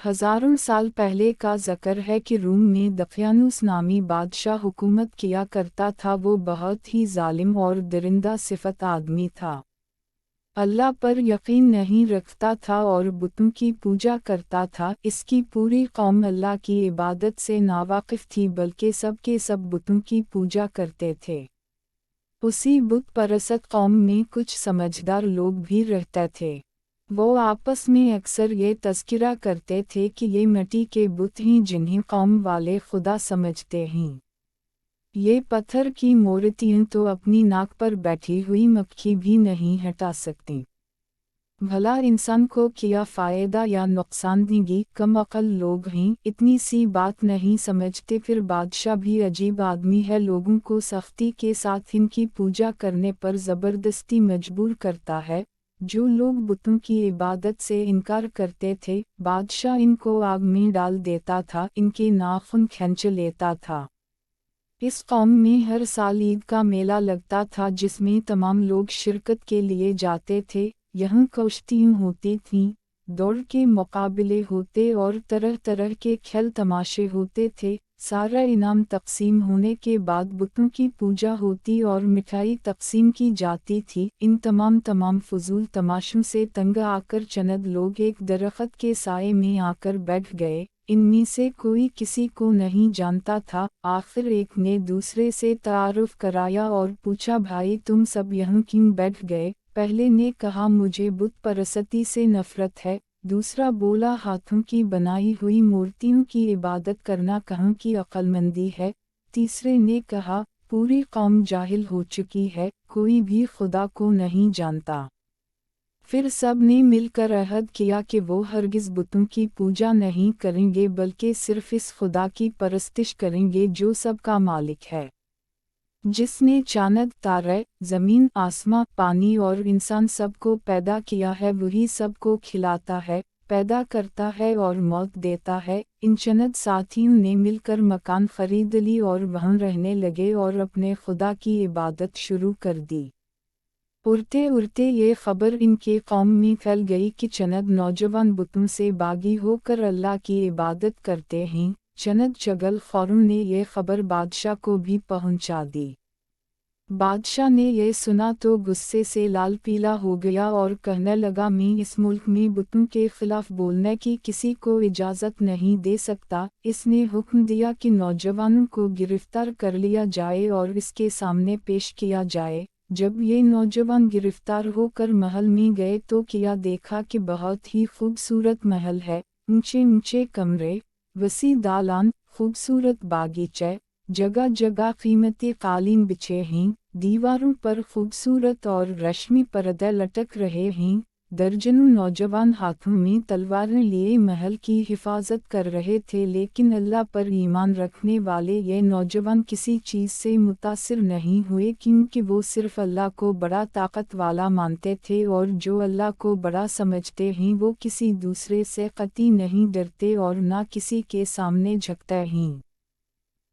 हजारों साल पहले का ज़िक्र है कि रूम में दकियानुस नामी बादशाह हुकूमत किया करता था। वो बहुत ही जालिम और दरिंदा सिफत आदमी था। अल्लाह पर यकीन नहीं रखता था और बुतों की पूजा करता था। इसकी पूरी कौम अल्लाह की इबादत से नावाकिफ़ थी, बल्कि सब के सब बुतों की पूजा करते थे। उसी बुत परस्त कौम में कुछ समझदार लोग भी रहते थे। वो आपस में अक्सर ये तज़किरा करते थे कि ये मिट्टी के बुत हैं जिन्हें कौम वाले खुदा समझते हैं। ये पत्थर की मूर्तियाँ तो अपनी नाक पर बैठी हुई मक्खी भी नहीं हटा सकती। भला इंसान को क्या फ़ायदा या नुकसान देंगी, कम अक्ल लोग हैं, इतनी सी बात नहीं समझते। फिर बादशाह भी अजीब आदमी है, लोगों को सख्ती के साथ इनकी पूजा करने पर ज़बरदस्ती मजबूर करता है। जो लोग बुतों की इबादत से इनकार करते थे, बादशाह इनको आग में डाल देता था, इनके नाखून खींच लेता था। इस कौम में हर साल ईद का मेला लगता था जिसमें तमाम लोग शिरकत के लिए जाते थे। यहाँ कश्तियाँ होती थीं, दौड़ के मुकाबले होते और तरह तरह के खेल तमाशे होते थे। सारा इनाम तकसीम होने के बाद बुतों की पूजा होती और मिठाई तकसीम की जाती थी। इन तमाम फजूल तमाशों से तंग आकर चंद लोग एक दरख्त के साए में आकर बैठ गए। इनमें से कोई किसी को नहीं जानता था। आखिर एक ने दूसरे से तारुफ कराया और पूछा, भाई तुम सब यहाँ क्यों बैठ गए? पहले ने कहा, मुझे बुत परस्ती से नफरत है। दूसरा बोला, हाथों की बनाई हुई मूर्तियों की इबादत करना कहाँ की अक्लमंदी है। तीसरे ने कहा, पूरी कौम जाहिल हो चुकी है, कोई भी खुदा को नहीं जानता। फिर सब ने मिलकर अहद किया कि वो हरगिज़ बुतों की पूजा नहीं करेंगे, बल्कि सिर्फ इस खुदा की परस्तिश करेंगे जो सबका मालिक है, जिसने चांद, तारे, ज़मीन, आसमां, पानी और इंसान सबको पैदा किया है। वही सबको खिलाता है, पैदा करता है और मौत देता है। इन चंद साथियों ने मिलकर मकान खरीद ली और वहाँ रहने लगे और अपने खुदा की इबादत शुरू कर दी। उड़ते उड़ते ये खबर इनके कौम में फैल गई कि चंद नौजवान बुतों से बागी होकर अल्लाह की इबादत करते हैं। चंद चगल खौरों ने ये खबर बादशाह को भी पहुंचा दी। बादशाह ने यह सुना तो गुस्से से लाल पीला हो गया और कहने लगा, मैं इस मुल्क में बुतों के खिलाफ बोलने की किसी को इजाज़त नहीं दे सकता। इसने हुक्म दिया कि नौजवानों को गिरफ्तार कर लिया जाए और इसके सामने पेश किया जाए। जब ये नौजवान गिरफ्तार होकर महल में गए तो क्या देखा कि बहुत ही खूबसूरत महल है। ऊंचे ऊंचे कमरे, वसी दालान, खूबसूरत बागीचे, जगह जगह कीमती कालीन बिछे हैं, दीवारों पर खूबसूरत और रश्मि पर्दे लटक रहे हैं। दर्जनों नौजवान हाथों में तलवारें लिए महल की हिफाजत कर रहे थे, लेकिन अल्लाह पर ईमान रखने वाले ये नौजवान किसी चीज़ से मुतासिर नहीं हुए, क्योंकि वो सिर्फ अल्लाह को बड़ा ताकत वाला मानते थे और जो अल्लाह को बड़ा समझते हैं वो किसी दूसरे से कतई नहीं डरते और ना किसी के सामने झुकते हैं।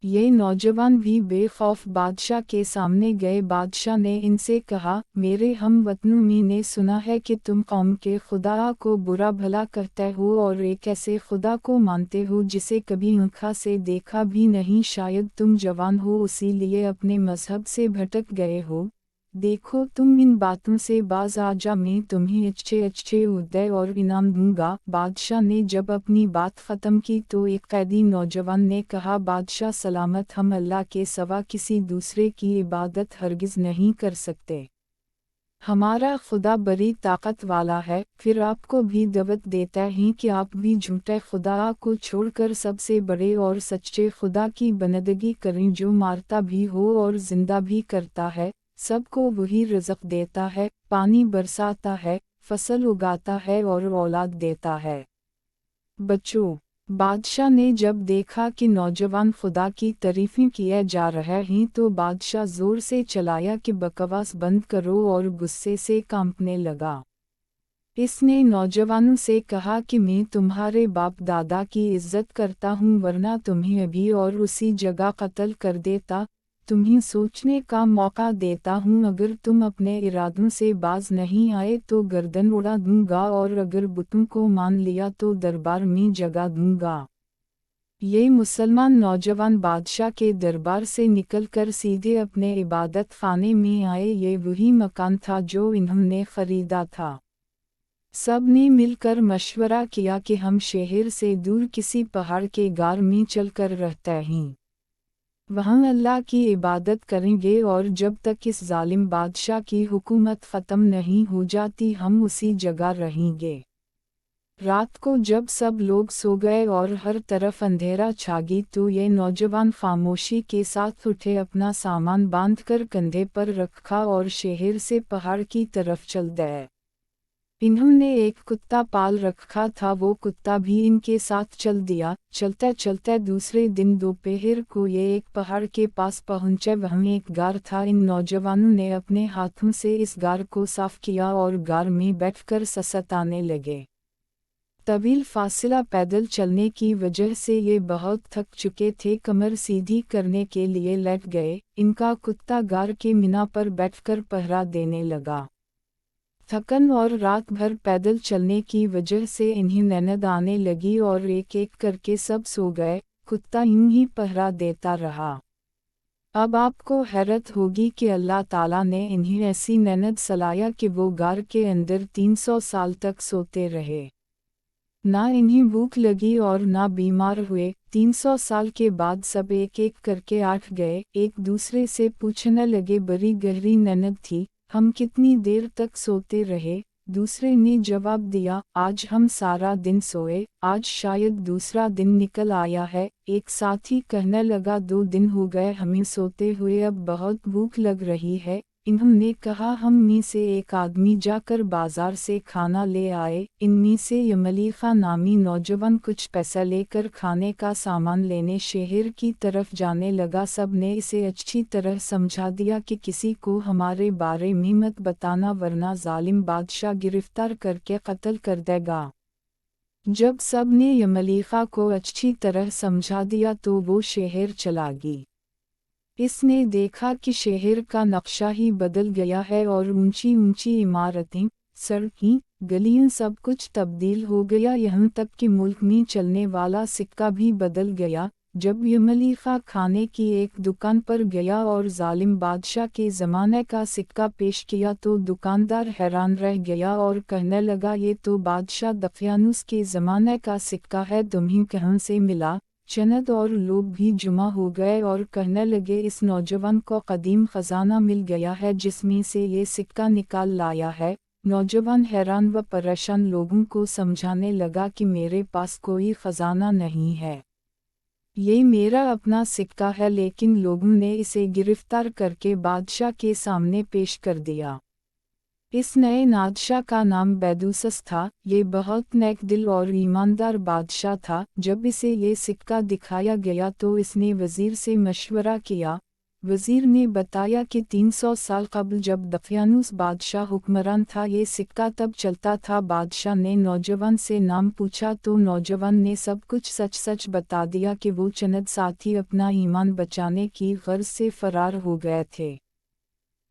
ये नौजवान भी बेखौफ बादशाह के सामने गए। बादशाह ने इनसे कहा, मेरे हम वतनों में ने सुना है कि तुम कौम के खुदा को बुरा भला कहते हो और एक ऐसे खुदा को मानते हो जिसे कभी आँखों से देखा भी नहीं। शायद तुम जवान हो, इसीलिए अपने मजहब से भटक गए हो। देखो तुम इन बातों से बाज आ जा, मैं तुम्हें अच्छे अच्छे उहदे और इनाम दूंगा। बादशाह ने जब अपनी बात ख़त्म की तो एक कैदी नौजवान ने कहा, बादशाह सलामत, हम अल्लाह के सिवा किसी दूसरे की इबादत हरगिज़ नहीं कर सकते। हमारा खुदा बड़ी ताकत वाला है। फिर आपको भी दावत देता है कि आप भी झूठे खुदा को छोड़कर सबसे बड़े और सच्चे खुदा की बंदगी करें, जो मारता भी हो और जिंदा भी करता है। सबको वही रिज़्क़ देता है, पानी बरसाता है, फसल उगाता है और औलाद देता है। बच्चों, बादशाह ने जब देखा कि नौजवान खुदा की तारीफ़ें किए जा रहे हैं तो बादशाह ज़ोर से चलाया कि बकवास बंद करो और गुस्से से कांपने लगा। इसने नौजवानों से कहा कि मैं तुम्हारे बाप दादा की इज्जत करता हूँ, वरना तुम्हें अभी और उसी जगह कत्ल कर देता। तुम्हें सोचने का मौका देता हूँ, अगर तुम अपने इरादों से बाज नहीं आए तो गर्दन उड़ा दूंगा, और अगर बुतों को मान लिया तो दरबार में जगा दूंगा। ये मुसलमान नौजवान बादशाह के दरबार से निकलकर सीधे अपने इबादत खाने में आए। ये वही मकान था जो इन्होंने खरीदा था। सब ने मिलकर मशवरा किया कि हम शहर से दूर किसी पहाड़ के गार में चलकर रहते हैं, वहाँ अल्लाह की इबादत करेंगे, और जब तक इस जालिम बादशाह की हुकूमत ख़त्म नहीं हो जाती हम उसी जगह रहेंगे। रात को जब सब लोग सो गए और हर तरफ अंधेरा छा गई तो ये नौजवान खामोशी के साथ उठे, अपना सामान बांधकर कंधे पर रखा और शहर से पहाड़ की तरफ चल गए। इन्होंने एक कुत्ता पाल रखा था, वो कुत्ता भी इनके साथ चल दिया। चलते चलते दूसरे दिन दोपहर को ये एक पहाड़ के पास पहुंचे। वहाँ एक गार था। इन नौजवानों ने अपने हाथों से इस गार को साफ किया और गार में बैठकर ससताने लगे। तवील फासला पैदल चलने की वजह से ये बहुत थक चुके थे, कमर सीधी करने के लिए लेट गए। इनका कुत्ता गार के मीना पर बैठकर पहरा देने लगा। थकन और रात भर पैदल चलने की वजह से इन्हें नींद आने लगी और एक एक करके सब सो गए। कुत्ता यूं ही पहरा देता रहा। अब आपको हैरत होगी कि अल्लाह ताला ने इन्हें ऐसी नींद सलाया कि वो गार के अंदर 300 साल तक सोते रहे। ना इन्हें भूख लगी और ना बीमार हुए। 300 साल के बाद सब एक एक करके आठ गए। एक दूसरे से पूछने लगे, बड़ी गहरी नींद थी, हम कितनी देर तक सोते रहे? दूसरे ने जवाब दिया, आज हम सारा दिन सोए, आज शायद दूसरा दिन निकल आया है। एक साथी कहने लगा, 2 दिन हो गए हमें सोते हुए, अब बहुत भूख लग रही है। इन्होंने कहा, हम में से एक आदमी जाकर बाजार से खाना ले आए। इनमें से यमलीखा नामी नौजवान कुछ पैसा लेकर खाने का सामान लेने शहर की तरफ जाने लगा। सब ने इसे अच्छी तरह समझा दिया कि किसी को हमारे बारे में मत बताना, वरना जालिम बादशाह गिरफ्तार करके कत्ल कर देगा। जब सब ने यमलीखा को अच्छी तरह समझा दिया तो वो शहर चला गई। इसने देखा कि शहर का नक्शा ही बदल गया है और ऊंची ऊंची इमारतें, सड़कें, गलियां, सब कुछ तब्दील हो गया, यहाँ तक कि मुल्क में चलने वाला सिक्का भी बदल गया। जब यमलीखा खाने की एक दुकान पर गया और जालिम बादशाह के ज़माने का सिक्का पेश किया तो दुकानदार हैरान रह गया और कहने लगा, ये तो बादशाह दकियानुस के ज़माने का सिक्का है, तुम्हें कहाँ से मिला? चंद और लोग भी जुमा हो गए और कहने लगे, इस नौजवान को कदीम खजाना मिल गया है जिसमें से ये सिक्का निकाल लाया है। नौजवान हैरान व परेशान लोगों को समझाने लगा कि मेरे पास कोई खजाना नहीं है, ये मेरा अपना सिक्का है, लेकिन लोगों ने इसे गिरफ्तार करके बादशाह के सामने पेश कर दिया। इस नए बादशाह का नाम बैदूसस था। ये बहुत नेक दिल और ईमानदार बादशाह था। जब इसे ये सिक्का दिखाया गया तो इसने वज़ीर से मशवरा किया। वज़ीर ने बताया कि 300 साल कबल जब दकियानुस बादशाह हुक्मरान था ये सिक्का तब चलता था। बादशाह ने नौजवान से नाम पूछा तो नौजवान ने सब कुछ सच सच बता दिया कि वो चंद साथी अपना ईमान बचाने की गर्ज से फरार हो गए थे।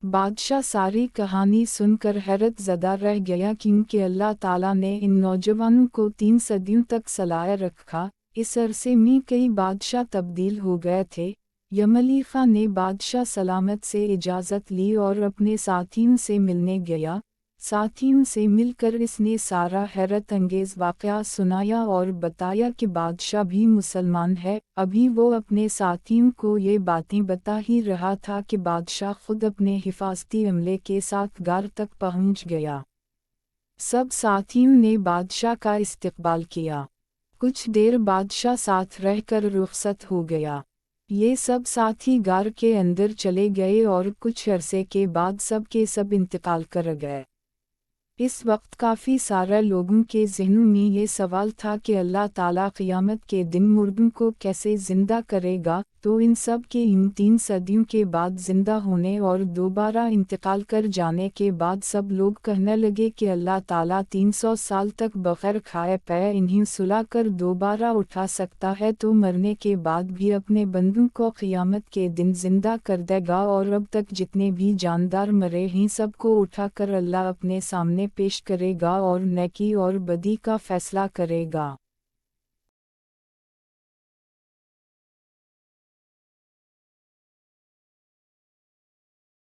बादशाह सारी कहानी सुनकर हैरत ज़दा रह गया, क्योंकि अल्लाह ताला ने इन नौजवानों को 3 सदियों तक सलाए रखा। इस अरसे में कई बादशाह तब्दील हो गए थे। यमलीखा ने बादशाह सलामत से इजाज़त ली और अपने साथियों से मिलने गया। साथियों से मिलकर इसने सारा हैरत अंगेज़ वाक़या सुनाया और बताया कि बादशाह भी मुसलमान है। अभी वो अपने साथियों को ये बातें बता ही रहा था कि बादशाह खुद अपने हिफाजती अमले के साथ गार तक पहुंच गया। सब साथियों ने बादशाह का इस्तकबाल किया। कुछ देर बादशाह साथ रहकर रुखसत हो गया। ये सब साथी गार के अंदर चले गए और कुछ अरसे के बाद सब के सब इंतकाल कर गए। اس وقت کافی سارے لوگوں کے ذہنوں میں یہ سوال تھا کہ اللہ تعالیٰ قیامت کے دن مردوں کو کیسے زندہ کرے گا، تو ان سب کے 3 صدیوں کے بعد زندہ ہونے اور دوبارہ انتقال کر جانے کے بعد سب لوگ کہنے لگے کہ اللہ تعالیٰ 300 سال تک بغیر کھائے پیے انہیں سلا کر دوبارہ اٹھا سکتا ہے، تو مرنے کے بعد بھی اپنے بندوں کو قیامت کے دن زندہ کر دے گا، اور اب تک جتنے بھی جاندار مرے ہیں سب کو اٹھا کر اللہ اپنے سامنے پیش کرے گا اور نیکی اور بدی کا فیصلہ کرے گا۔